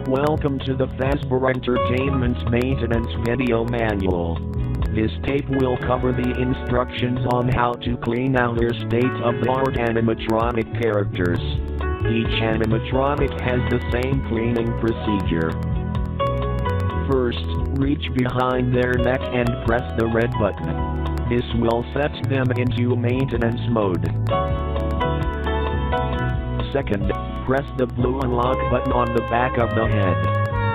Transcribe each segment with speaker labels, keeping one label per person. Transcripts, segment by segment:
Speaker 1: Welcome to the Fazbear Entertainment's maintenance video manual. This tape will cover the instructions on how to clean out your state-of-the-art animatronic characters. Each animatronic has the same cleaning procedure. First, reach behind their neck and press the red button. This will set them into maintenance mode. Second, press the blue unlock button on the back of the head.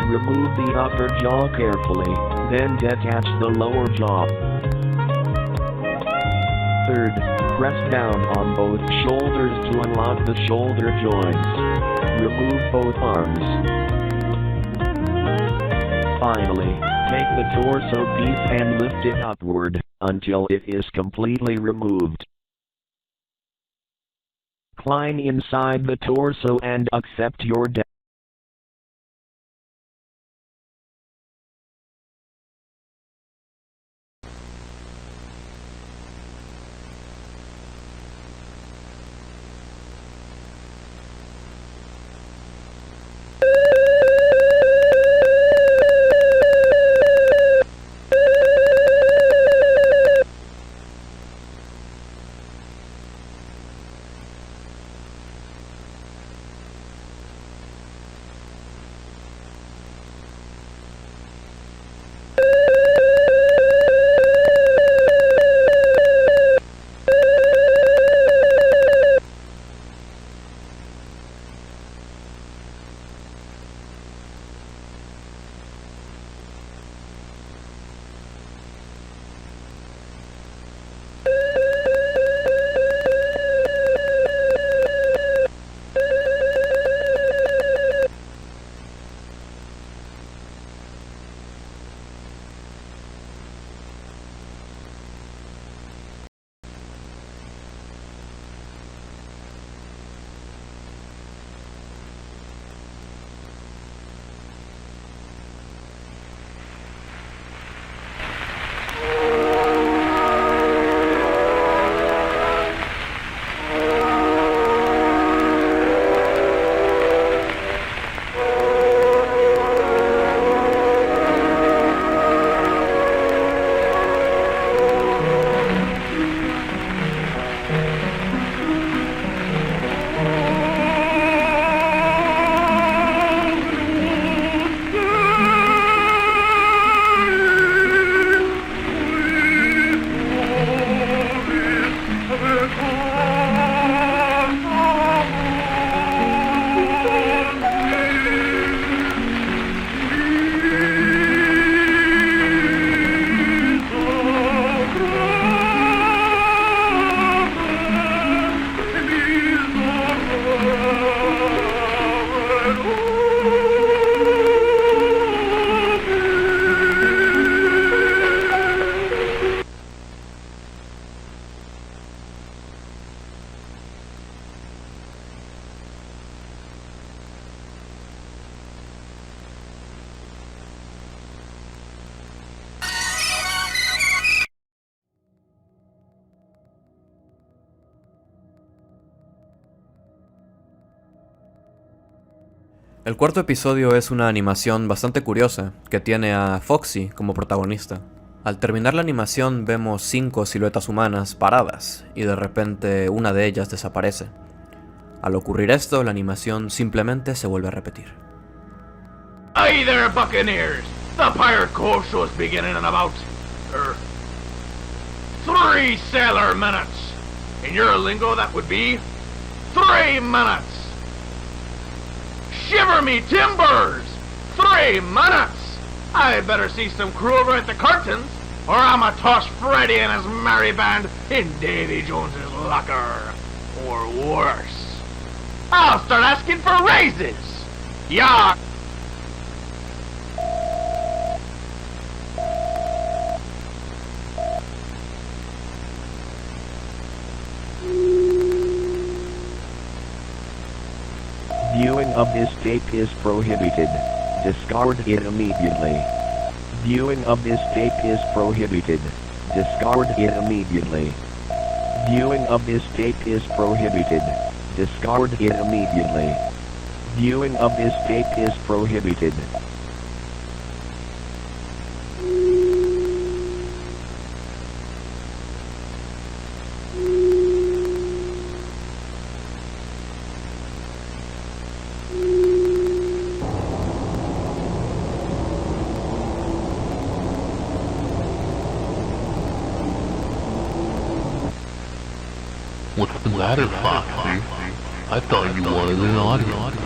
Speaker 1: Remove the upper jaw carefully, then detach the lower jaw. Third, press down on both shoulders to unlock the shoulder joints. Remove both arms. Finally, take the torso piece and lift it upward until it is completely removed. Climb inside the torso and accept your death.
Speaker 2: El cuarto episodio es una animación bastante curiosa, que tiene a Foxy como protagonista. Al terminar la animación vemos 5 siluetas humanas paradas, y de repente una de ellas desaparece. Al ocurrir esto, la animación simplemente se vuelve a repetir.
Speaker 3: Hey there, Buccaneers! The Pirate Cove show is beginning in about 3 sailor minutes. In your lingo, that would be 3 minutes. Shiver me timbers! 3 minutes! I better see some crew over at the curtains, or I'ma toss Freddy and his merry band in Davy Jones's locker. Or worse. I'll start asking for raises! Yeah!
Speaker 1: Viewing of this tape is prohibited. Discard it immediately. Viewing of this tape is prohibited. Discard it immediately. Viewing of this tape is prohibited. Discard it immediately. Viewing of this tape is prohibited.
Speaker 4: What's the matter, Foxy? I thought you wanted an audience.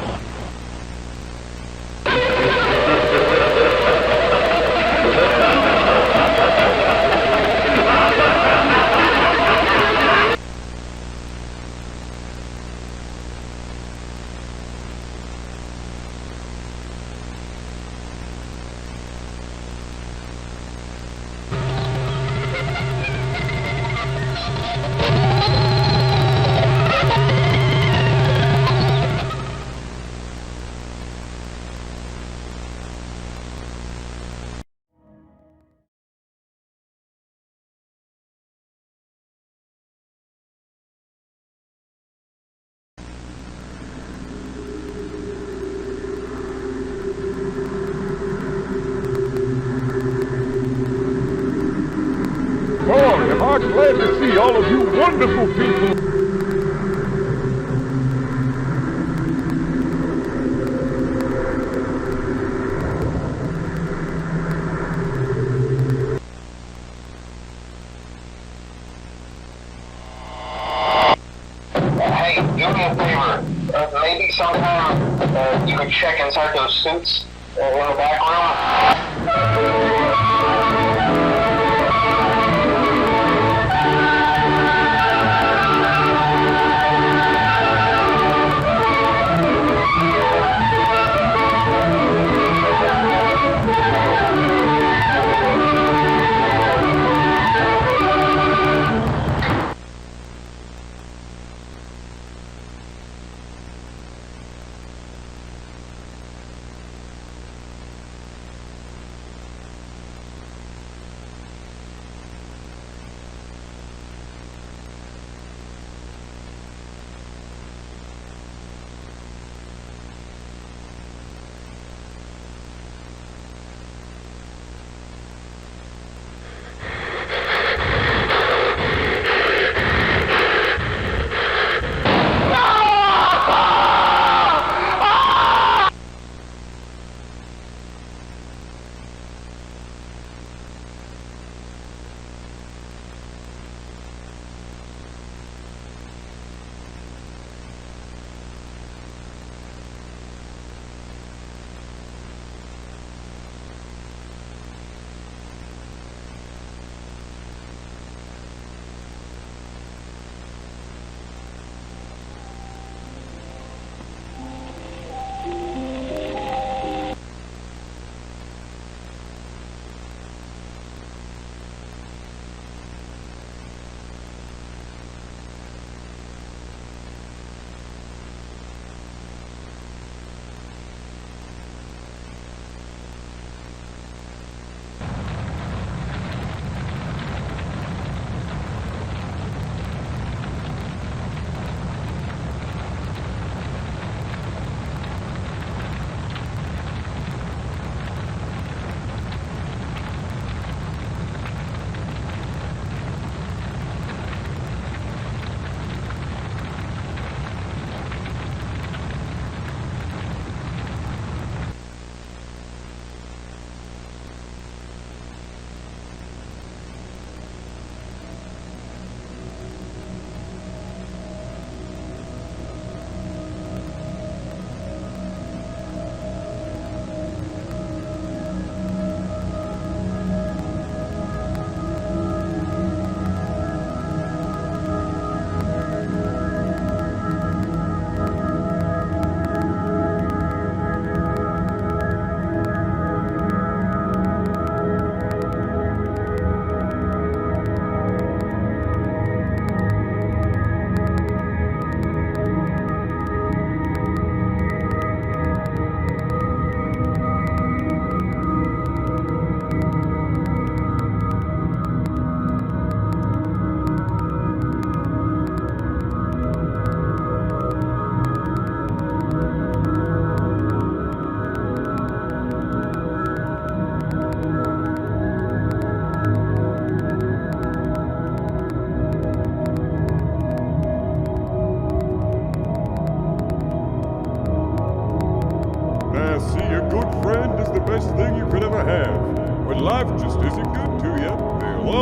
Speaker 5: Oh, am I glad to see all of you wonderful people.
Speaker 6: Hey, do me a favor. Maybe sometime you could check inside those suits in the back room.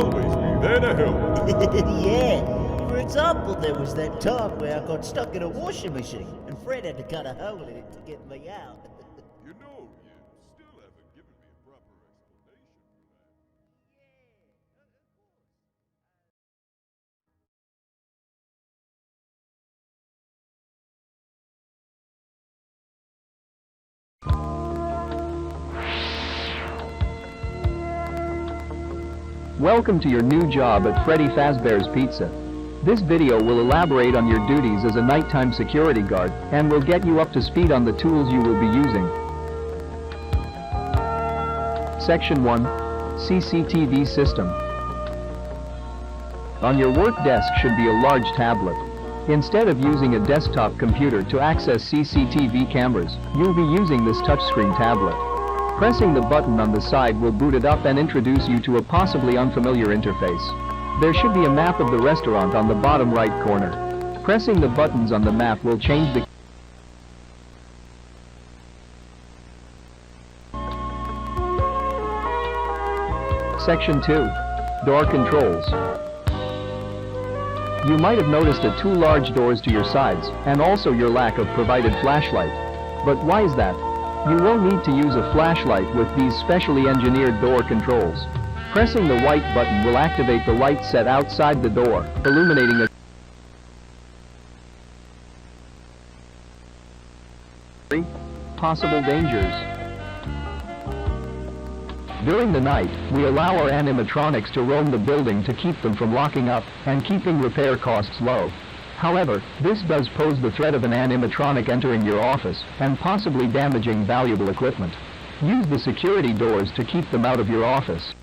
Speaker 5: always be there to help.
Speaker 7: Yeah. For example, there was that time where I got stuck in a washing machine, and Fred had to cut a hole in it to get me out.
Speaker 5: You know, you still haven't given me a proper explanation for that.
Speaker 8: Welcome to your new job at Freddy Fazbear's Pizza. This video will elaborate on your duties as a nighttime security guard and will get you up to speed on the tools you will be using. Section 1. CCTV System. On your work desk should be a large tablet. Instead of using a desktop computer to access CCTV cameras, you'll be using this touchscreen tablet. Pressing the button on the side will boot it up and introduce you to a possibly unfamiliar interface. There should be a map of the restaurant on the bottom right corner. Pressing the buttons on the map will change the Section 2. Door Controls. You might have noticed the two large doors to your sides, and also your lack of provided flashlight. But why is that? You won't need to use a flashlight with these specially engineered door controls. Pressing the white button will activate the light set outside the door, illuminating a possible dangers. During the night, we allow our animatronics to roam the building to keep them from locking up and keeping repair costs low. However, this does pose the threat of an animatronic entering your office and possibly damaging valuable equipment. Use the security doors to keep them out of your office.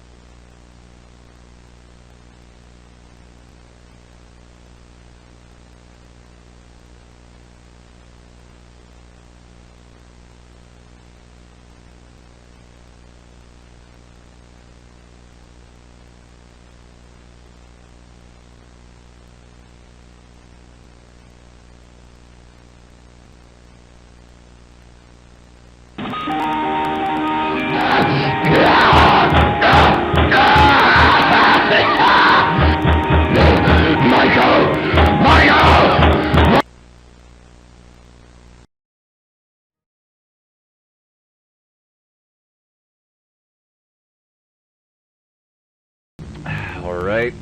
Speaker 9: Alright,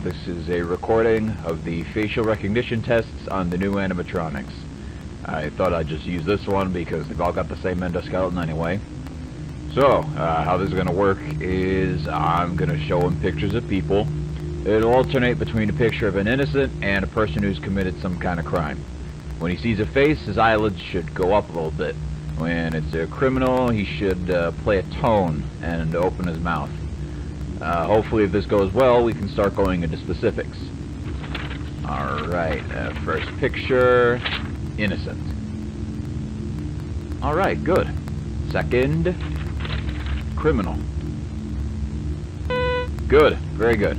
Speaker 9: this is a recording of the facial recognition tests on the new animatronics. I thought I'd just use this one because they've all got the same endoskeleton anyway. So, how this is going to work is I'm going to show him pictures of people. It'll alternate between a picture of an innocent and a person who's committed some kind of crime. When he sees a face, his eyelids should go up a little bit. When it's a criminal, he should play a tone and open his mouth. Hopefully if this goes well, we can start going into specifics. Alright, first picture, innocent. Alright, good. Second, criminal. Good, very good.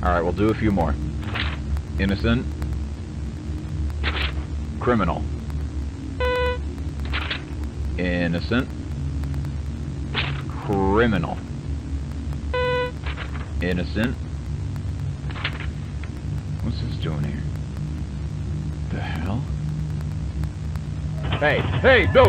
Speaker 9: Alright, we'll do a few more. Innocent, criminal. Innocent, criminal. Innocent. What's this doing here? The hell? Hey, hey, no!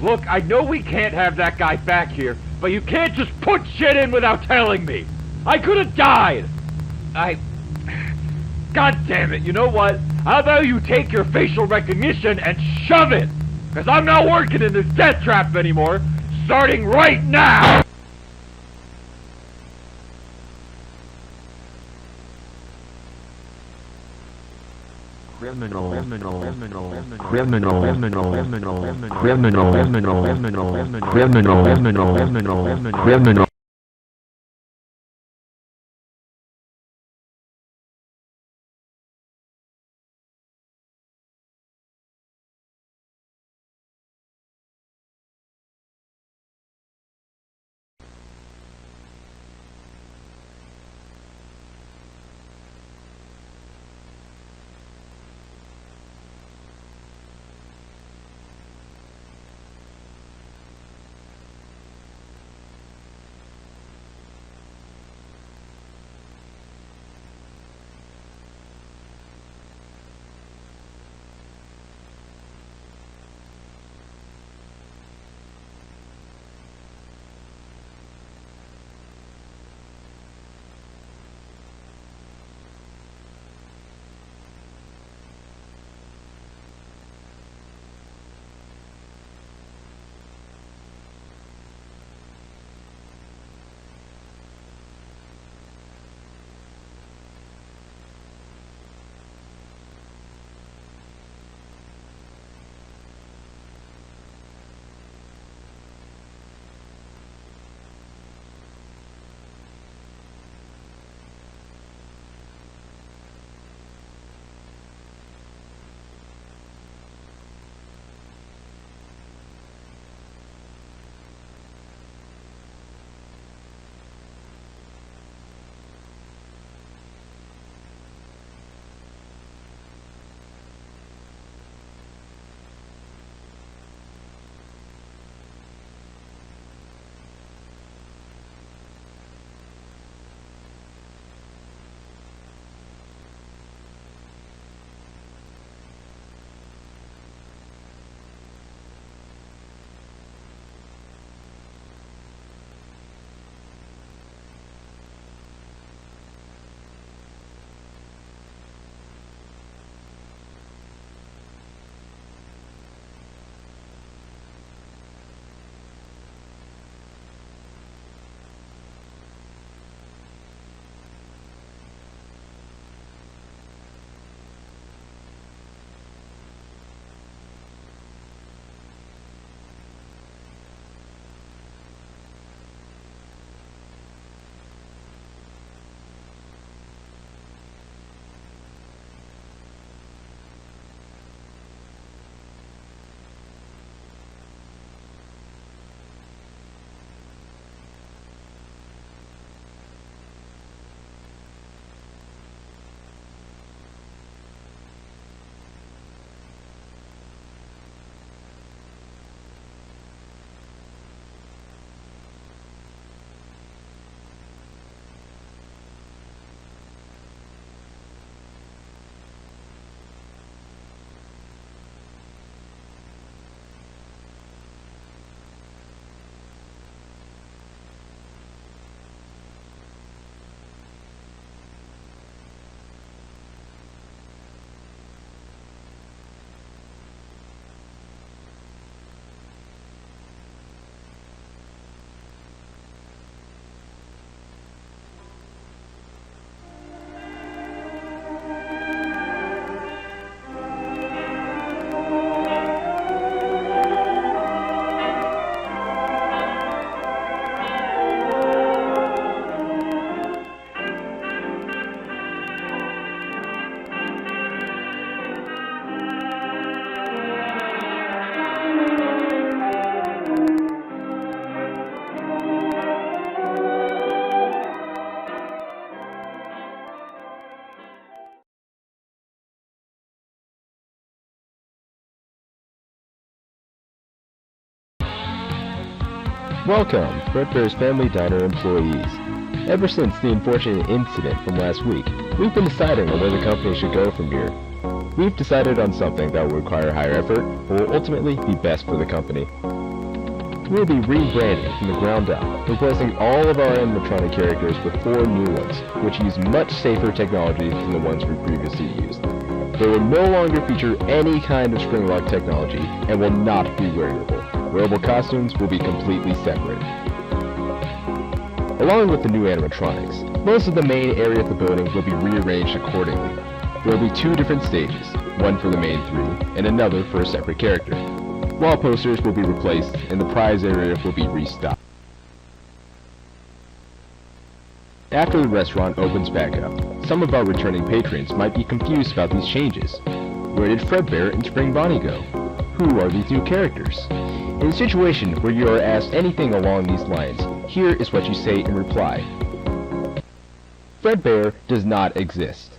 Speaker 9: Look, I know we can't have that guy back here, but you can't just put shit in without telling me! I could have died! God damn it, you know what? How about you take your facial recognition and shove it? Because I'm not working in this death trap anymore, starting right now!
Speaker 1: Criminal.
Speaker 10: Welcome, Fredbear's Family Diner employees. Ever since the unfortunate incident from last week, we've been deciding on where the company should go from here. We've decided on something that will require higher effort, but will ultimately be best for the company. We'll be rebranding from the ground up, replacing all of our animatronic characters with 4 new ones, which use much safer technology than the ones we previously used. They will no longer feature any kind of spring lock technology and will not be wearable. Wearable costumes will be completely separate. Along with the new animatronics, most of the main area of the building will be rearranged accordingly. There will be 2 different stages, one for the main 3 and another for a separate character. Wall posters will be replaced and the prize area will be restocked. After the restaurant opens back up, some of our returning patrons might be confused about these changes. Where did Fredbear and Spring Bonnie go? Who are these new characters? In a situation where you are asked anything along these lines, here is what you say in reply. Fredbear does not exist.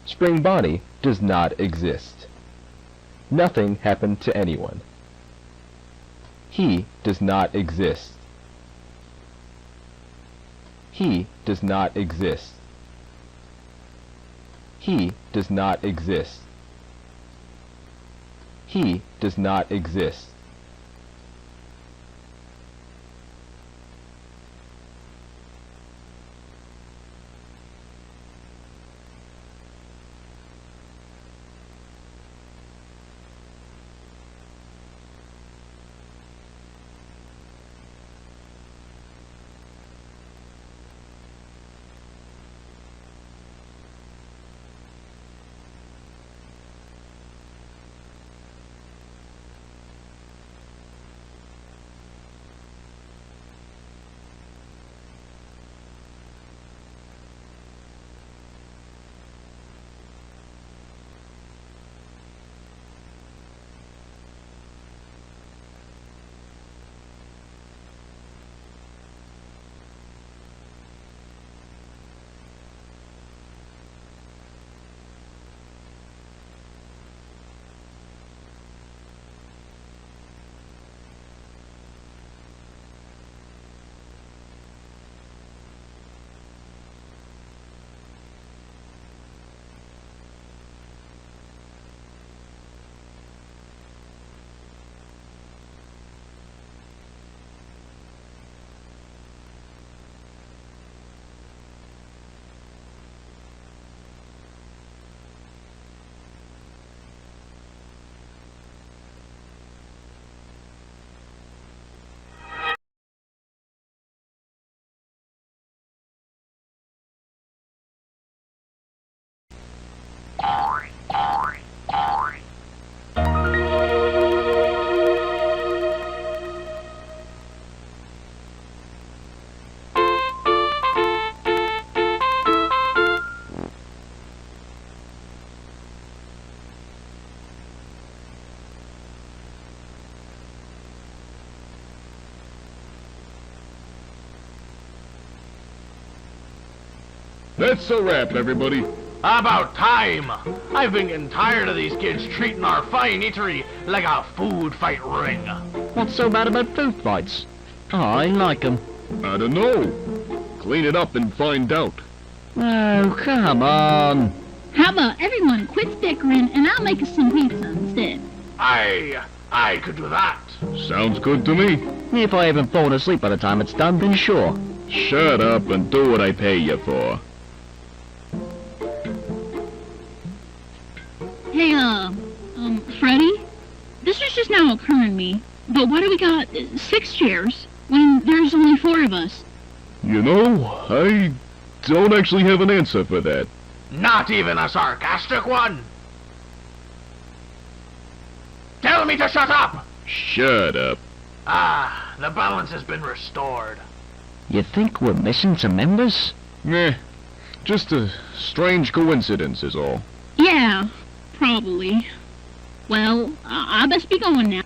Speaker 10: Spring Bonnie does not exist. Nothing happened to anyone. He does not exist. He does not exist. He does not exist. He does not exist.
Speaker 5: That's a wrap, everybody.
Speaker 3: About time! I've been getting tired of these kids treating our fine eatery like a food fight ring.
Speaker 11: What's so bad about food fights? I like 'em.
Speaker 5: I don't know. Clean it up and find out.
Speaker 11: Oh, come on.
Speaker 12: How about everyone quits bickering and I'll make us some pizza instead?
Speaker 3: I could do that.
Speaker 5: Sounds good to me.
Speaker 11: If I haven't fallen asleep by the time it's done, then sure.
Speaker 5: Shut up and do what I pay you for.
Speaker 12: Hey, Freddy? This was just now occurring to me, but why do we got 6 chairs when there's only 4 of us?
Speaker 5: You know, I don't actually have an answer for that.
Speaker 3: Not even a sarcastic one. Tell me to shut up!
Speaker 5: Shut up.
Speaker 3: Ah, the balance has been restored.
Speaker 11: You think we're missing some members?
Speaker 5: Meh. Just a strange coincidence is all.
Speaker 12: Yeah, probably. Well, I best be going now.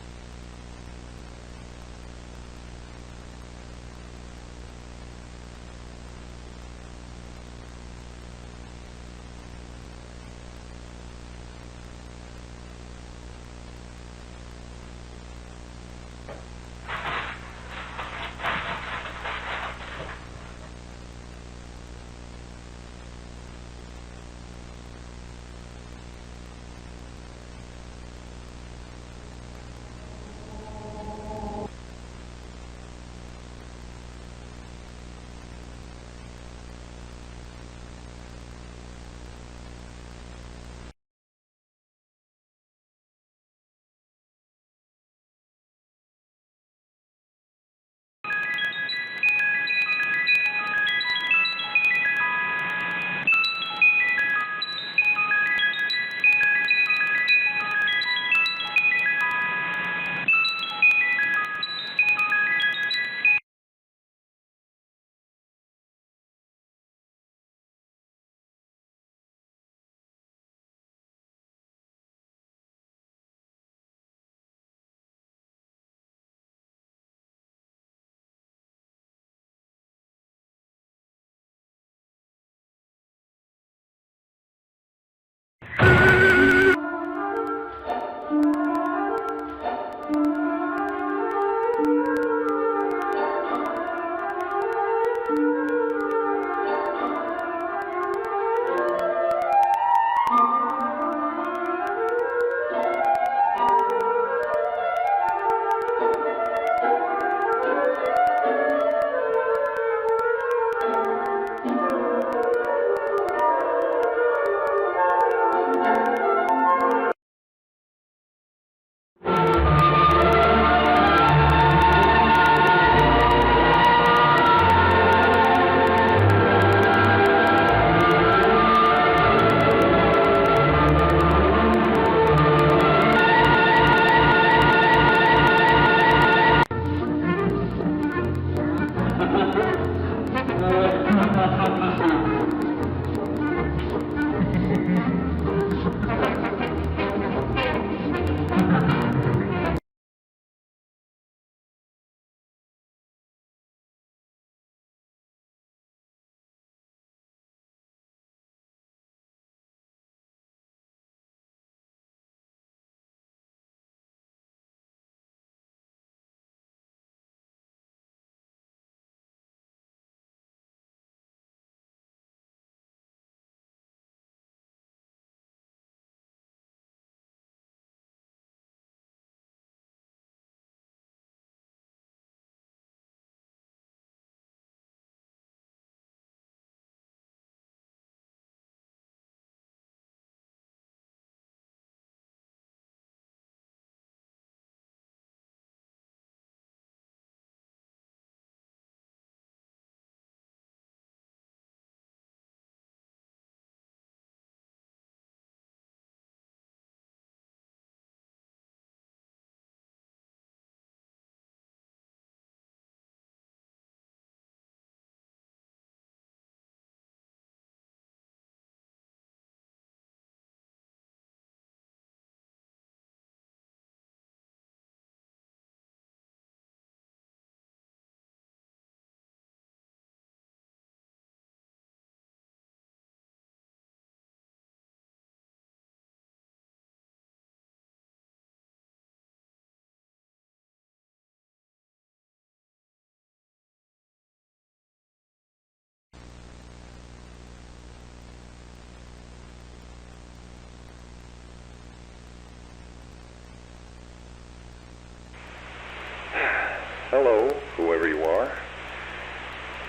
Speaker 13: Hello, whoever you are.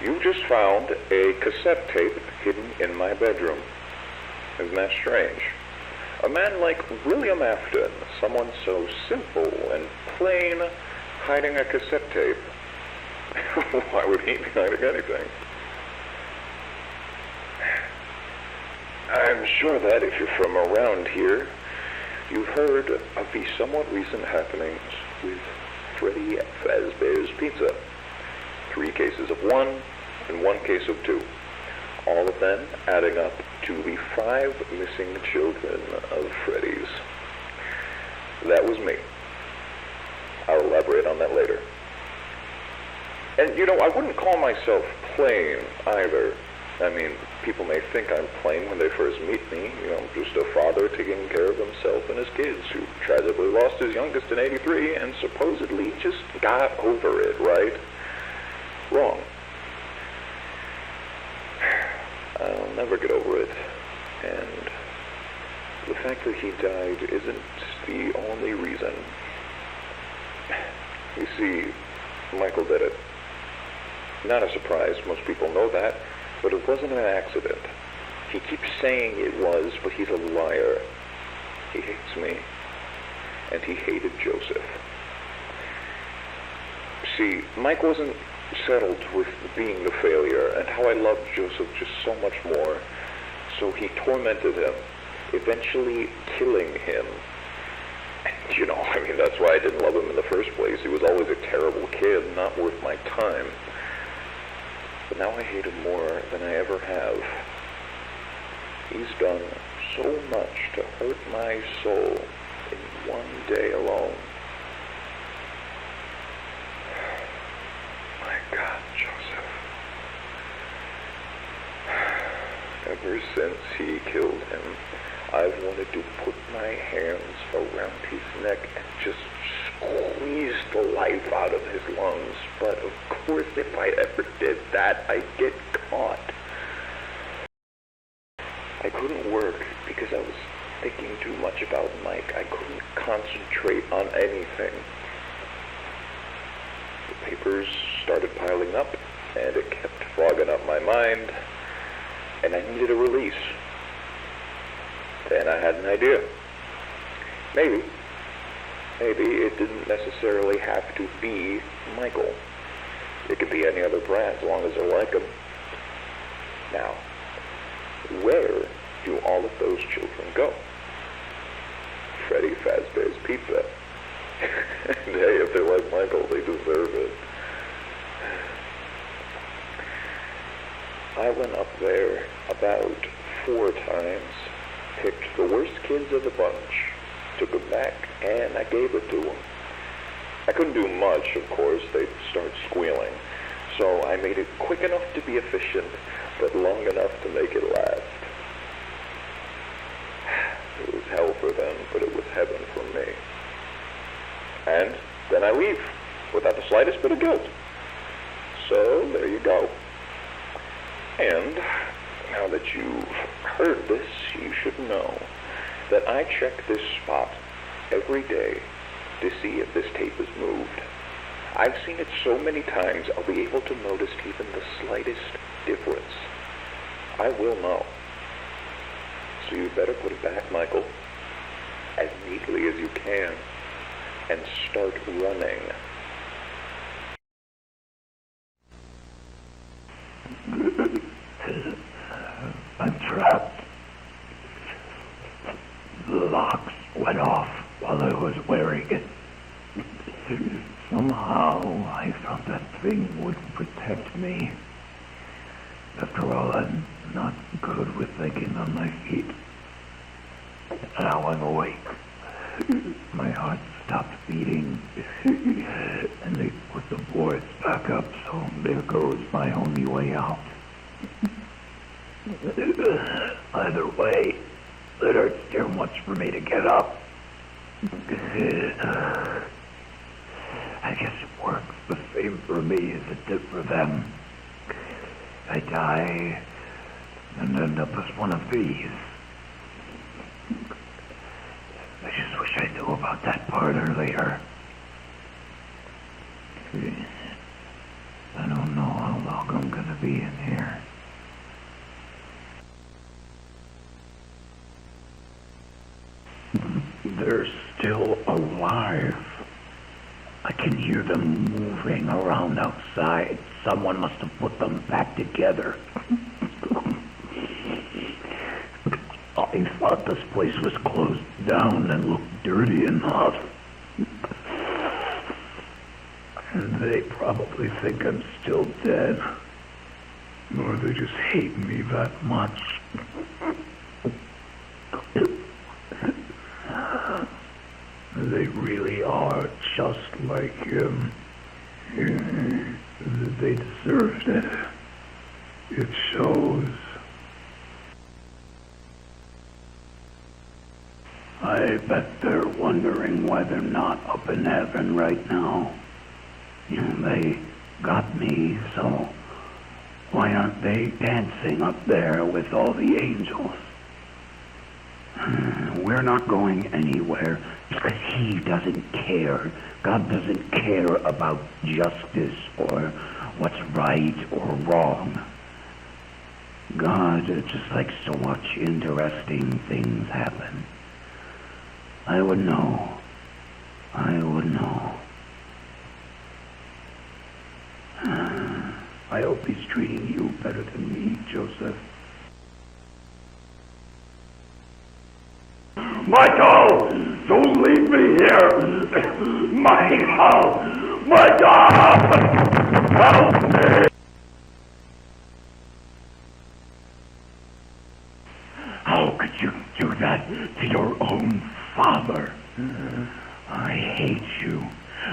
Speaker 13: You just found a cassette tape hidden in my bedroom. Isn't that strange? A man like William Afton, someone so simple and plain, hiding a cassette tape. Why would he be hiding anything? I'm sure that if you're from around here, you've heard of the somewhat recent happenings with Freddy Fazbear's Pizza. 3 cases of 1 and 1 case of 2. All of them adding up to the 5 missing children of Freddy's. That was me. I'll elaborate on that later. And you know, I wouldn't call myself plain either. I mean, people may think I'm plain when they first meet me. You know, just a father taking care of himself and his kids who tragically lost his youngest in '83 and supposedly just got over it, right? Wrong. I'll never get over it. And the fact that he died isn't the only reason. You see, Michael did it. Not a surprise, most people know that, but it wasn't an accident. He keeps saying it was, but he's a liar. He hates me, and he hated Joseph. See, Mike wasn't settled with being the failure, and how I loved Joseph just so much more, so he tormented him, eventually killing him. And, you know, I mean, that's why I didn't love him in the first place. He was always a terrible kid, not worth my time. But now I hate him more than I ever have. He's done so much to hurt my soul in one day alone. My God, Joseph. Ever since he killed him, I've wanted to put my hands around his neck and just squeeze the life out of his lungs. But of course, if I ever did that, I'd get caught. I couldn't work because I was thinking too much about Mike. I couldn't concentrate on anything. The papers started piling up, and it kept fogging up my mind, and I needed a release. Then I had an idea. Maybe it didn't necessarily have to be Michael. It could be any other brand as long as I like them. Now, where do all of those children go? Freddy Fazbear's Pizza. And hey, if they're like Michael, they deserve it. I went up there about 4 times, picked the worst kids of the bunch, took them back, and I gave it to them. I couldn't do much, of course. They'd start squealing. So I made it quick enough to be efficient, but long enough to make it last. It was hell for them, but it was heaven for me. And then I leave, without the slightest bit of guilt. So, there you go. And, now that you've heard this, you should know that I check this spot every day to see if this tape is moved. I've seen it so many times, I'll be able to notice even the slightest difference. I will know. So you better put it back, Michael, as neatly as you can, and start running.
Speaker 14: I'm trapped. The locks went off while I was wearing it. Somehow I thought that thing would protect me. After all, I'm not good with thinking on my feet. Now I'm awake. My heart stopped beating, and they put the boards back up, so there goes my only way out. Either way, it hurts too much for me to get up. I guess it works the same for me as it did for them. I die and end up as one of these. I just wish I knew about that part earlier. I don't know how long I'm gonna be in here. They're still alive. I can hear them moving around outside. Someone must have put them back together. I thought this place was closed down and looked dirty enough. And they probably think I'm still dead. Or they just hate me that much. They really are just like him. They deserved it. It shows. I bet they're wondering why they're not up in heaven right now. They got me, so why aren't they dancing up there with all the angels? We're not going anywhere because he doesn't care. God doesn't care about justice or what's right or wrong. God just likes to watch interesting things happen. I would know. I would know. I hope he's treating you better than me, Joseph. Michael! Don't leave me here! Michael! Michael! Help me! How could you do that to your own father? I hate you.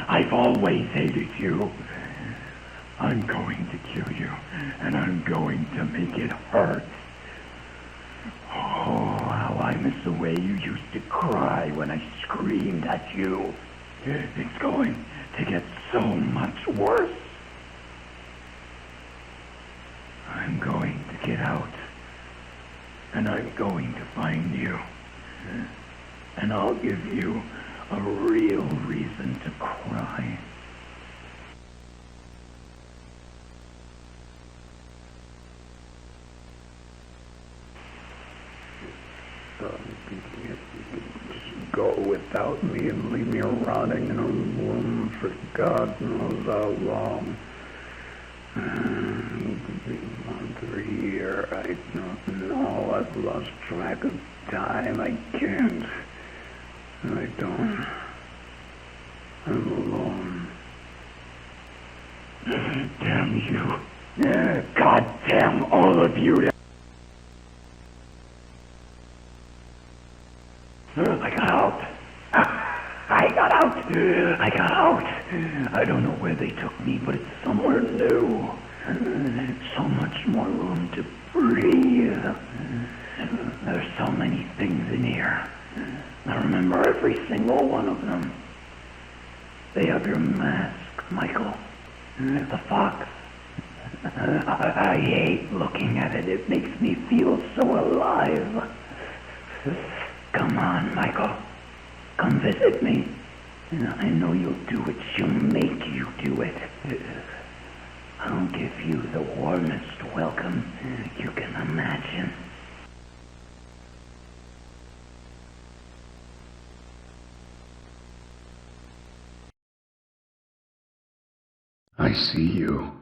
Speaker 14: I've always hated you. I'm going to kill you, and I'm going to make it hurt. I miss the way you used to cry when I screamed at you. It's going to get so much worse. I'm going to get out. And I'm going to find you. And I'll give you a real reason to cry. Just go without me and leave me rotting in a room for God knows how long. A month or a year, I don't know. I've lost track of time. I can't. I don't. I'm alone. Damn you. God damn all of you. I got out. I got out. I don't know where they took me, but it's somewhere new. So much more room to breathe. There's so many things in here. I remember every single one of them. They have your mask, Michael. The fox. I hate looking at it. It makes me feel so alive. Come on, Michael. Come visit me. I know you'll do it. She'll make you do it. I'll give you the warmest welcome you can imagine. I see you.